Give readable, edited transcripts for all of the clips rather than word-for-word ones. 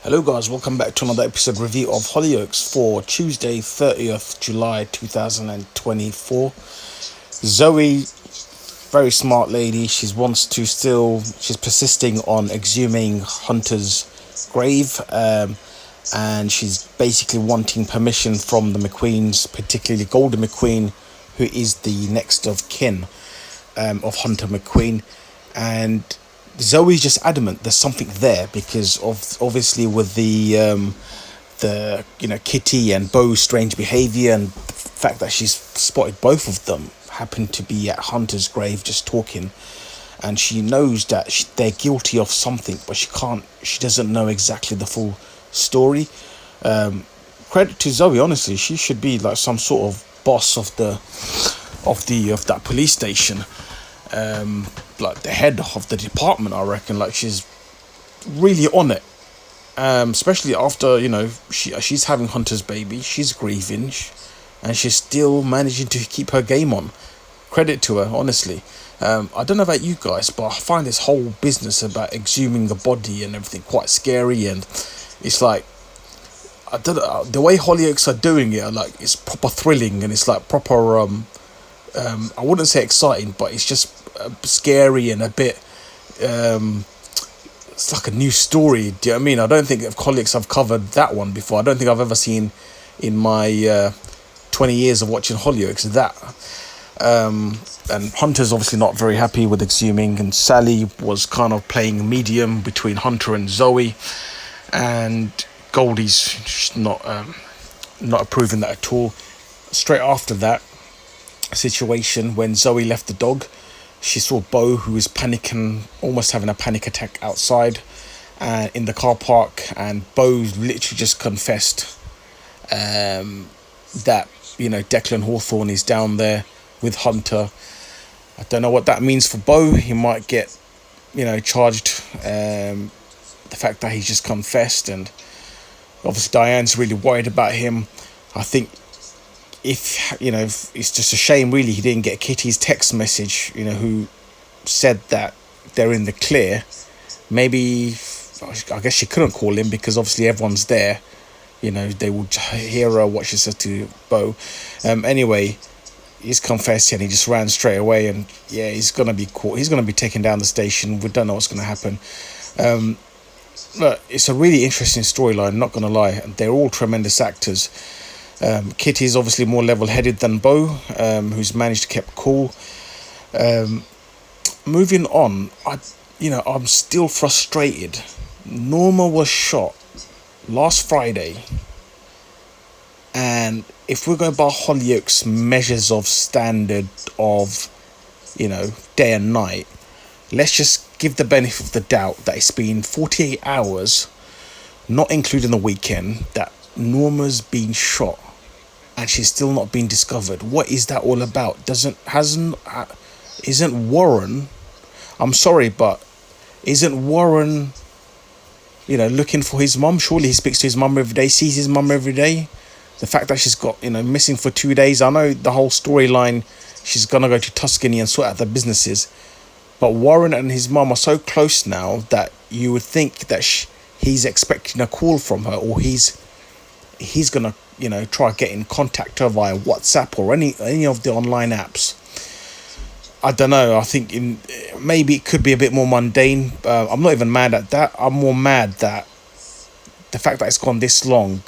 Hello guys, welcome back to another episode review of Hollyoaks for Tuesday 30th July 2024. Zoe, very smart lady, she's persisting on exhuming Hunter's grave, and she's basically wanting permission from the McQueens, particularly Golden McQueen, who is the next of kin of Hunter McQueen. And Zoe's just adamant there's something there because of obviously with the Kitty and BEAU's strange behavior, and the fact that she's spotted both of them happen to be at Hunter's grave just talking, and she knows that they're guilty of something, but she doesn't know exactly the full story. Credit to Zoe, honestly, she should be like some sort of boss of that police station, like the head of the department, I reckon. Like, she's really on it, especially after she's having Hunter's baby, she's grieving, and she's still managing to keep her game on. Credit to her, honestly. I don't know about you guys, but I find this whole business about exhuming the body and everything quite scary, and it's like, I don't know, the way Hollyoaks are doing it, like, it's proper thrilling, and it's like proper I wouldn't say exciting, but it's just scary and a bit it's like a new story. Do you know what I mean? I don't think Hollyoaks have covered that one before. I don't think I've ever seen in my 20 years of watching Hollyoaks that. And Hunter's obviously not very happy with exhuming, and Sally was kind of playing medium between Hunter and Zoe, and Goldie's not approving that at all. Straight after that situation, when Zoe left the dog, she saw BEAU, who was panicking, almost having a panic attack outside in the car park, and BEAU literally just confessed that Declan Hawthorne is down there with Hunter. I don't know what that means for BEAU. He might get charged, the fact that he's just confessed, and obviously Diane's really worried about him. I think if it's just a shame really he didn't get Kitty's text message, who said that they're in the clear. Maybe, I guess she couldn't call him because obviously everyone's there. They would hear her what she said to BEAU. Anyway, he's confessed and he just ran straight away, and yeah, he's gonna be caught. He's gonna be taken down the station. We don't know what's gonna happen. Look, it's a really interesting storyline, not gonna lie, and they're all tremendous actors. Kitty's obviously more level-headed than BEAU, who's managed to keep cool. Moving on, I'm still frustrated. Norma was shot last Friday, and if we're going by Hollyoaks' measures of standard of, day and night, let's just give the benefit of the doubt that it's been 48 hours, not including the weekend, that Norma's been shot, and she's still not been discovered. What is that all about? Isn't Warren, I'm sorry, but isn't Warren, looking for his mum? Surely he speaks to his mum every day, sees his mum every day. The fact that she's got, missing for 2 days, I know the whole storyline, she's gonna go to Tuscany and sort out the businesses, but Warren and his mum are so close now that you would think that he's expecting a call from her, or he's gonna try get in contact her via WhatsApp or any of the online apps. I don't know. I think maybe it could be a bit more mundane. I'm not even mad at that. I'm more mad that the fact that it's gone this long,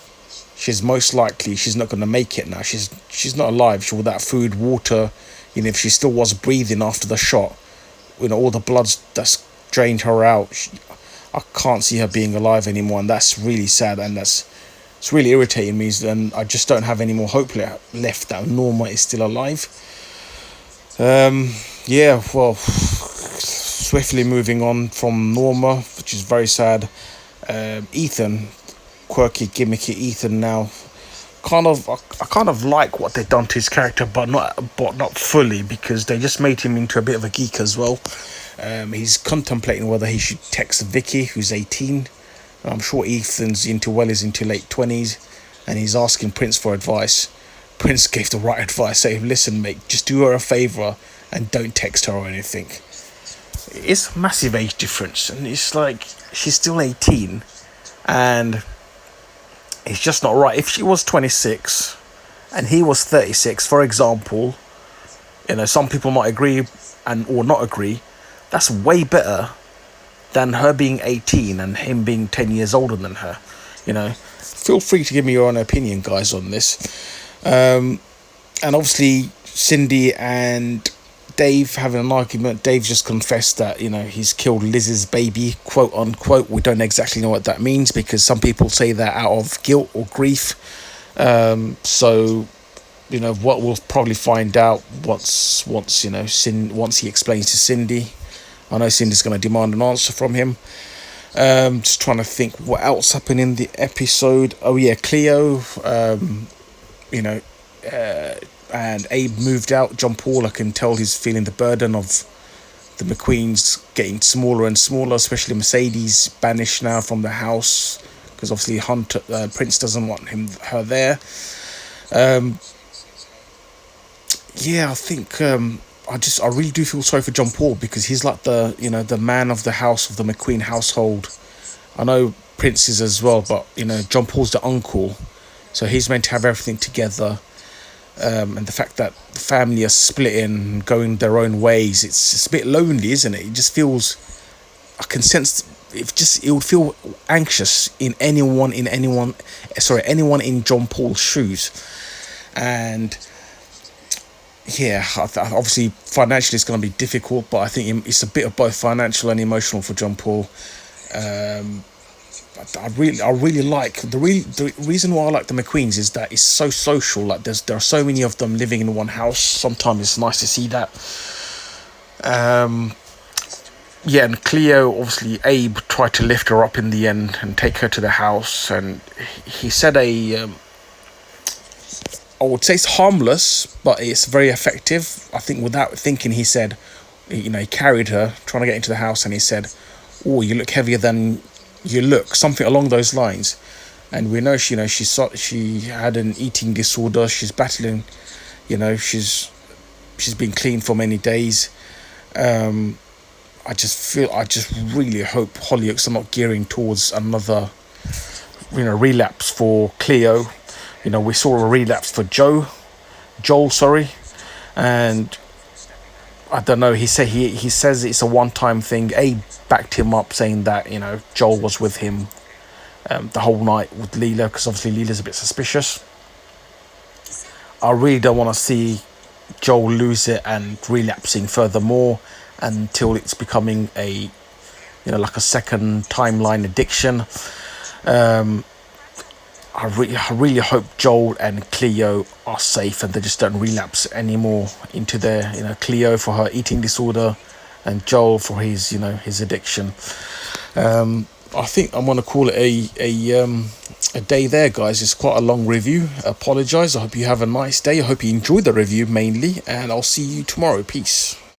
she's most likely she's not going to make it now. She's not alive. She without food, water. If she still was breathing after the shot, all the blood that's drained her out, I can't see her being alive anymore, and that's really sad, and it's really irritating me, and I just don't have any more hope left that Norma is still alive. Yeah, well, swiftly moving on from Norma, which is very sad. Ethan, quirky, gimmicky Ethan now. I kind of like what they've done to his character, but not fully, because they just made him into a bit of a geek as well. He's contemplating whether he should text Vicky, who's 18. I'm sure Ethan's into late 20s, and he's asking Prince for advice. Prince gave the right advice, saying, listen mate, just do her a favour and don't text her or anything. It's a massive age difference, and it's like, she's still 18, and it's just not right. If she was 26 and he was 36, for example, some people might agree and or not agree. That's way better than her being 18 and him being 10 years older than her. Feel free to give me your own opinion, guys, on this. And obviously, Cindy and Dave having an argument. Dave just confessed that, he's killed Liz's baby, quote unquote. We don't exactly know what that means, because some people say that out of guilt or grief. So, what we'll probably find out once he explains to Cindy. I know Cindy's going to demand an answer from him. Just trying to think what else happened in the episode. Oh yeah, Cleo. And Abe moved out. John Paul, I can tell he's feeling the burden of the McQueens getting smaller and smaller, especially Mercedes banished now from the house, because obviously Prince doesn't want her there. I think I really do feel sorry for John Paul, because he's like the man of the house, of the McQueen household. I know Prince is as well, but John Paul's the uncle, so he's meant to have everything together. And the fact that the family are splitting, going their own ways, it's a bit lonely, isn't it? It just feels, I can sense it would feel anxious in anyone in John Paul's shoes. And yeah, obviously financially it's going to be difficult, but I think it's a bit of both financial and emotional for John Paul. I really like the reason why I like the McQueens is that it's so social. Like there are so many of them living in one house. Sometimes it's nice to see that. And Cleo, obviously Abe tried to lift her up in the end and take her to the house, and he said I would say it's harmless, but it's very effective. I think without thinking, he said, he carried her trying to get into the house, and he said, "Oh, you look heavier than you look," something along those lines. And we know she had an eating disorder. She's battling, she's been clean for many days. I just really hope Hollyoaks are not gearing towards another relapse for Cleo. We saw a relapse for Joel, and I don't know. He says it's a one-time thing. Abe backed him up, saying that Joel was with him the whole night with Leela, because obviously Leela's a bit suspicious. I really don't want to see Joel lose it and relapsing furthermore until it's becoming a like a second timeline addiction. I really hope Joel and Cleo are safe and they just don't relapse anymore into their, Cleo for her eating disorder and Joel for his, his addiction. I think I'm going to call it a day there, guys. It's quite a long review. I apologise. I hope you have a nice day. I hope you enjoyed the review mainly, and I'll see you tomorrow. Peace.